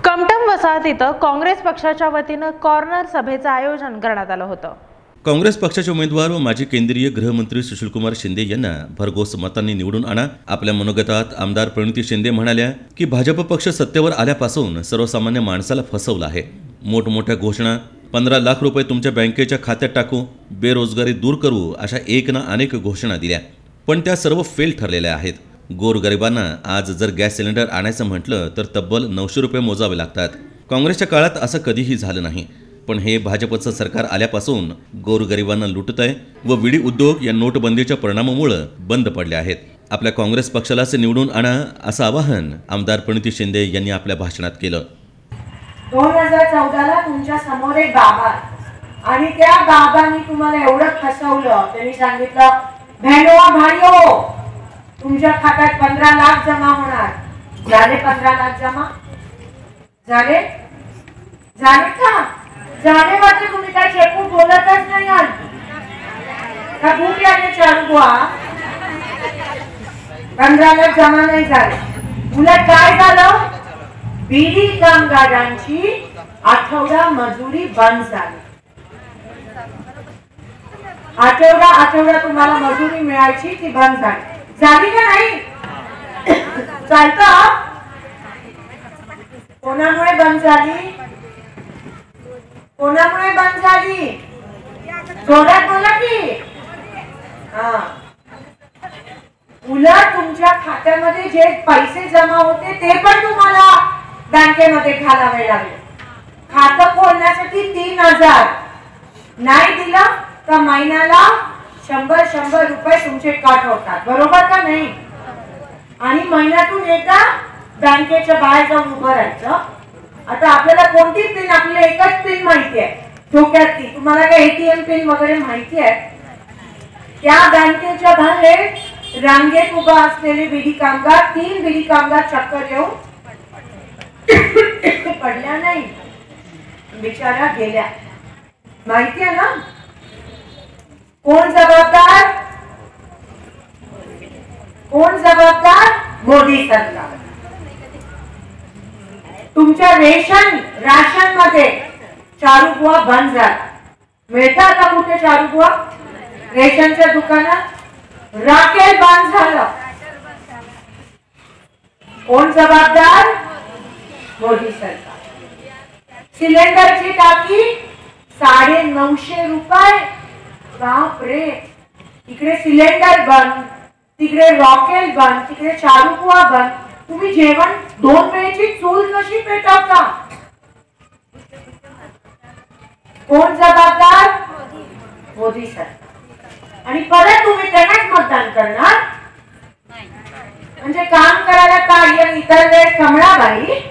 कमटम वसाहत इथं काँग्रेस पक्षाच्या वतीनं कॉर्नर सभेचं आयोजन करण्यात आलं होतं। काँग्रेस पक्षाचे उमेदवार व माजी केंद्रीय गृहमंत्री सुशीलकुमार शिंदे यांना भरघोस मतांनी निवडून आणा। आपल्या मनोगतात आमदार प्रणिती शिंदे म्हणाल्या की भाजप पक्ष सत्तेवर आल्यापासून सर्वसामान्य माणसाला फसवलं आहे। मोठमोठ्या घोषणा 15 लाख रुपये तुमच्या बँकेच्या खात्यात टाकू, बेरोजगारी दूर करू अशा एक ना अनेक घोषणा दिल्या, पण त्या सर्व फेल ठरलेल्या आहेत। गोरगरिबांना आज जर गॅस सिलेंडर आणायचं म्हटलं तर तब्बल 900 रुपये मोजावे लागतात। काँग्रेसच्या काळात असं कधीही झालं नाही, पण हे भाजपचं सरकार आल्यापासून गोरगरिबांना लुटत आहे व विडी उद्योग या नोटबंदीच्या परिणामामुळे बंद पडले आहेत। आपल्या काँग्रेस पक्षालाच निवडून आणा असं आवाहन आमदार प्रणिती शिंदे यांनी आपल्या भाषणात केलं। 2014ला तुमच्या समोर एक बाबा आणि त्या बाबांनी तुम्हाला एवढं फसवलं, त्यांनी सांगितलं बहनो भाइयों तुमच्या खात्यात 15 लाख जमा होणार। झाले 15 लाख जमा? झाले का? झाले मात्र तुम्ही काय चेकू बोलतच नाही आज का भूक लागली चालू बुवा? 15 लाख जमा नाही झाले। उलट काय झालं? बीडी कामगारांची आठवडा मजुरी बंद झाली। आठवडा तुम्हाला मजुरी मिळायची ती बंद झाली का नाही? चालतं? कोणामुळे बंद झाली? कोणामुळे बंद झाली? जोरात बोला की। उलट तुमच्या खात्यामध्ये जे पैसे जमा होते ते पण तुम्हाला बँकेमध्ये घालावे लागले। खातं खोलण्यासाठी 3000 नाही दिलं तर महिन्याला 100 रुपये तुमचे कट होतात, बरोबर का नाही? आणि महिन्यातून एकदा बँकेच्या बाहेर जाऊन उभं राहायचं। आता आपल्याला कोणती पिन, आपल्याला एकच पिन माहिती आहे डोक्यातली, तुम्हाला काय एटीएम पिन वगैरे माहिती आहे? त्या बँकेच्या बाहेर रांगेत उभा असलेले बीडी कामगार, 3 बीडी कामगार चक्कर येऊन पडल्या नाही, बिचारा गेल्या। माहिती आहे ना? कोण जबाबदार? कोण जबाबदार? मोदी सरकार। तुमच्या राशन मध्ये चारू बुवा बंद झाला। मिळतात का कुठे चारू बुवा? रेशनच्या दुकानात राखेल बंद झालं। कोण जबाबदार? मोदी सरकार। सिलेंडरची टाकी 950 रुपये। बाप रे, इकडे सिलेंडर बंद, तिकडे रॉकेल बंद, तिकडे चारू बुवा बंद। तुम्ही जेवण 2 वेळेची चूल कशी पेटवता? कोण जबाबदार? मोदी सरकार। आणि परत तुम्ही त्यांनाच मतदान करणार? म्हणजे काम करायला काय इतर वेळेस कमळाबाई